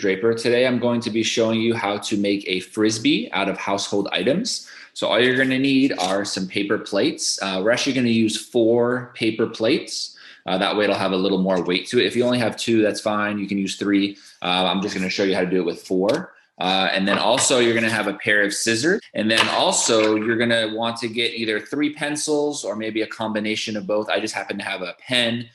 Draper. Today I'm going to be showing you how to make a Frisbee out of household items. So all you're going to need are some paper plates. We're actually going to use 4 paper plates. That way it'll have a little more weight to it. If you only have 2, that's fine. You can use 3. I'm just going to show you how to do it with 4. And then also you're going to have a pair of scissors. And then also you're going to want to get either 3 pencils or maybe a combination of both. I just happen to have a pen.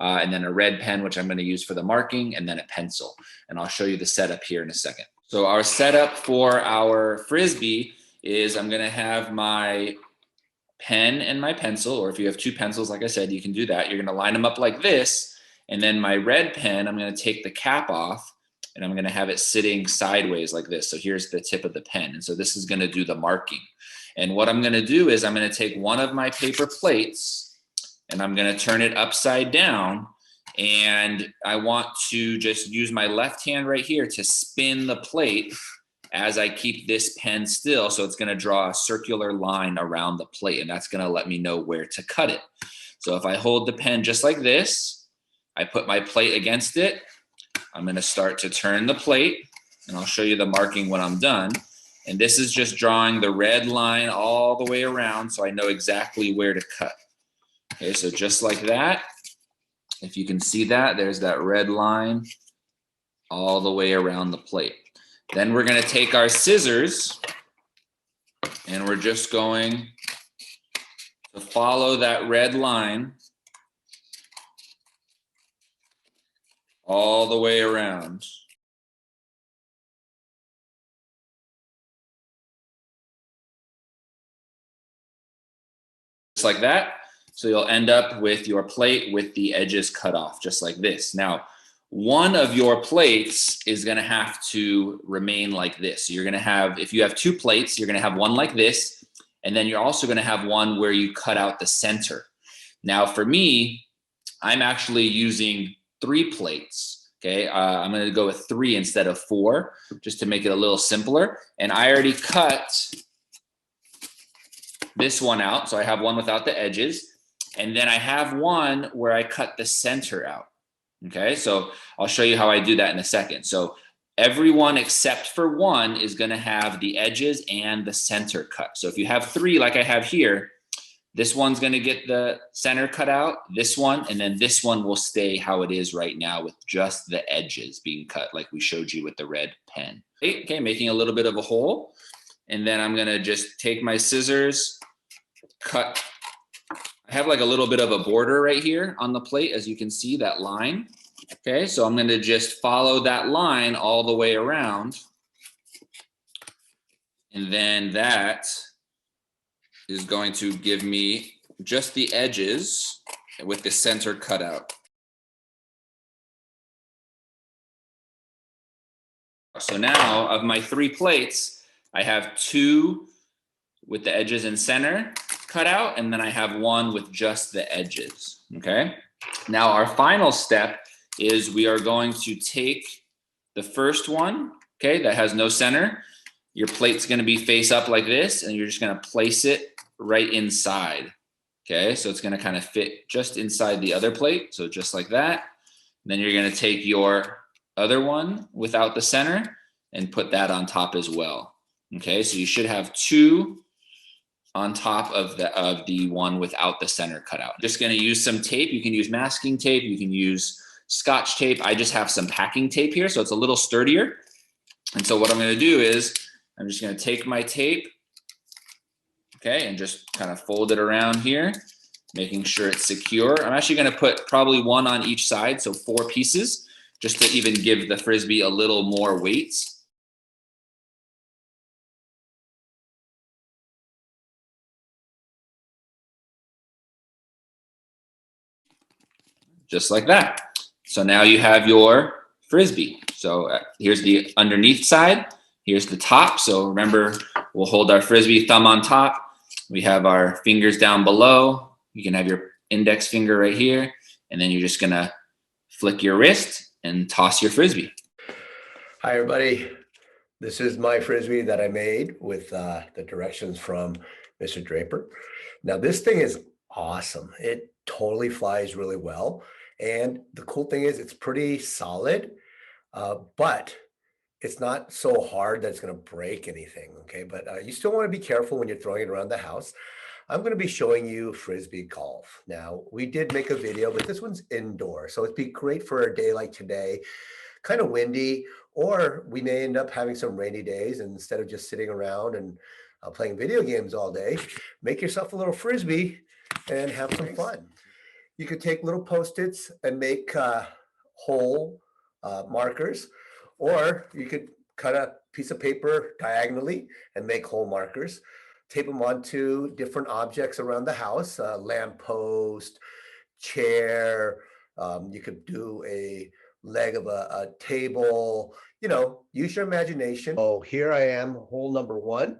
And then a red pen, which I'm going to use for the marking, and then a pencil. And I'll show you the setup here in a second. So our setup for our Frisbee is I'm going to have my pen and my pencil, or if you have 2 pencils, like I said, you can do that. You're going to line them up like this. And then my red pen, I'm going to take the cap off and I'm going to have it sitting sideways like this. So here's the tip of the pen. And so this is going to do the marking. And what I'm going to do is I'm going to take one of my paper plates and I'm going to turn it upside down, and I want to just use my left hand right here to spin the plate as I keep this pen still. So it's going to draw a circular line around the plate, and that's going to let me know where to cut it. So if I hold the pen just like this, I put my plate against it, I'm going to start to turn the plate, and I'll show you the marking when I'm done. And this is just drawing the red line all the way around so I know exactly where to cut. Okay, so just like that, if you can see that, there's that red line all the way around the plate. Then we're going to take our scissors and we're just going to follow that red line all the way around. Just like that. So you'll end up with your plate with the edges cut off, just like this. Now, one of your plates is going to have to remain like this. So you're going to have, if you have 2 plates, you're going to have one like this, and then you're also going to have one where you cut out the center. Now, for me, I'm actually using 3 plates. Okay, I'm going to go with 3 instead of 4, just to make it a little simpler. And I already cut this one out, so I have one without the edges. And then I have one where I cut the center out. Okay, so I'll show you how I do that in a second. So every one except for one is going to have the edges and the center cut. So if you have 3 like I have here, this one's going to get the center cut out, this one, and then this one will stay how it is right now with just the edges being cut like we showed you with the red pen. Okay, making a little bit of a hole. And then I'm going to just take my scissors, cut. I have like a little bit of a border right here on the plate, as you can see, that line. Okay, so I'm going to just follow that line all the way around. And then that is going to give me just the edges with the center cut out. So now of my 3 plates, I have 2 with the edges and center cut out, and then I have 1 with just the edges. Okay, now our final step is we are going to take the first one, okay, that has no center. Your plate's going to be face up like this, and you're just going to place it right inside. Okay, so it's going to kind of fit just inside the other plate, so just like that. And then you're going to take your other one without the center and put that on top as well. Okay, so you should have 2 on top of the one without the center cut out. Just going to use some tape. You can use masking tape. You can use Scotch tape. I just have some packing tape here, so it's a little sturdier. And so what I'm going to do is I'm just going to take my tape, okay, and just kind of fold it around here, making sure it's secure. I'm actually going to put probably 1 on each side, so 4 pieces, just to even give the Frisbee a little more weight. Just like that. So now you have your Frisbee. So here's the underneath side. Here's the top. So remember, we'll hold our Frisbee thumb on top. We have our fingers down below. You can have your index finger right here. And then you're just going to flick your wrist and toss your Frisbee. Hi, everybody. This is my Frisbee that I made with the directions from Mr. Draper. Now, this thing is awesome. It totally flies really well. And the cool thing is it's pretty solid, but It's not so hard that it's going to break anything, okay? But you still want to be careful when you're throwing it around the house. I'm going to be showing you Frisbee golf. Now, we did make a video, but this one's indoor. So it'd be great for a day like today, kind of windy, or we may end up having some rainy days. And instead of just sitting around and playing video games all day, make yourself a little Frisbee and have some fun. You could take little Post-its and make hole markers, or you could cut a piece of paper diagonally and make hole markers. Tape them onto different objects around the house, a lamppost, chair. You could do a leg of a table, use your imagination. Oh, here I am, hole number 1.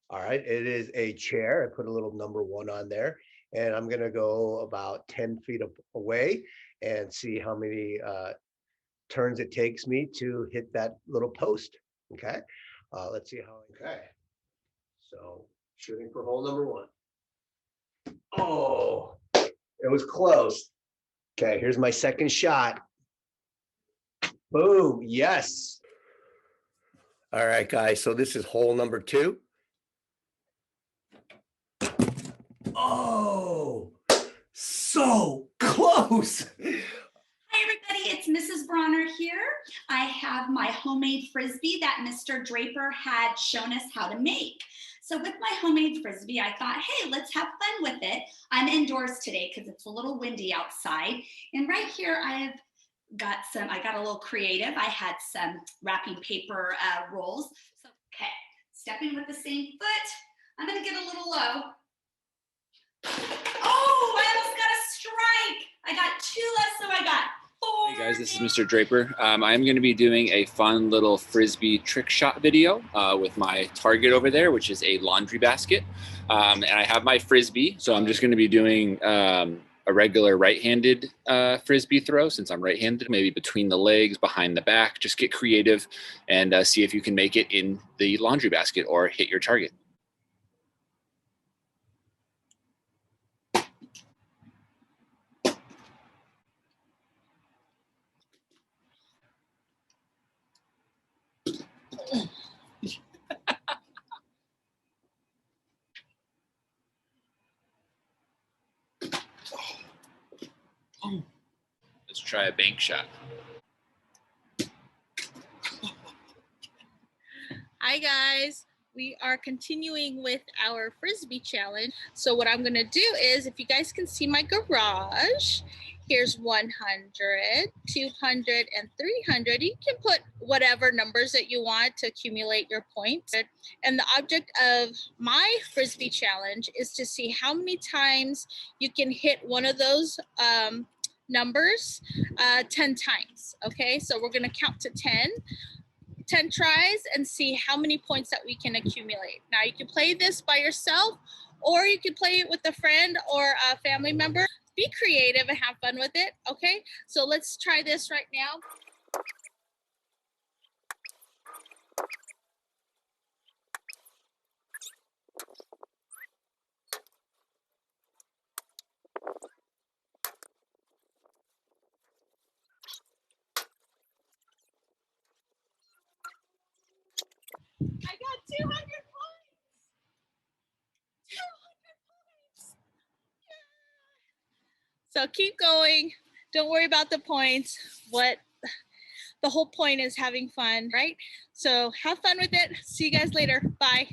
All right, it is a chair. I put a little number 1 on there, and I'm gonna go about 10 feet away and see how many turns it takes me to hit that little post. Okay, let's see how. Okay, so shooting for hole number 1. Oh, it was close. Okay, here's my second shot. Boom, yes. All right, guys, so this is hole number 2. Oh, so close. Hi, everybody. It's Mrs. Bronner here. I have my homemade Frisbee that Mr. Draper had shown us how to make. So with my homemade Frisbee, I thought, hey, let's have fun with it. I'm indoors today because it's a little windy outside. And right here, I got a little creative. I had some wrapping paper rolls. So, okay, stepping with the same foot. I'm gonna get a little low. Oh, I almost got a strike. I got 2 left, so I got 4. Hey guys, this is Mr. Draper. I'm going to be doing a fun little Frisbee trick shot video with my target over there, which is a laundry basket. And I have my Frisbee, so I'm just going to be doing a regular right-handed Frisbee throw since I'm right-handed, maybe between the legs, behind the back. Just get creative and see if you can make it in the laundry basket or hit your target. Let's try a bank shot. Hi guys, we are continuing with our Frisbee challenge. So what I'm gonna do is, if you guys can see my garage, here's 100, 200, and 300. You can put whatever numbers that you want to accumulate your points. And the object of my Frisbee challenge is to see how many times you can hit one of those numbers 10 times. Okay, so we're gonna count to 10 tries and see how many points that we can accumulate. Now you can play this by yourself, or you can play it with a friend or a family member. Be creative and have fun with it, okay? So let's try this right now. I got 200 points. 200 points. Yeah. So keep going. Don't worry about the points. The whole point is having fun, right? So have fun with it. See you guys later. Bye.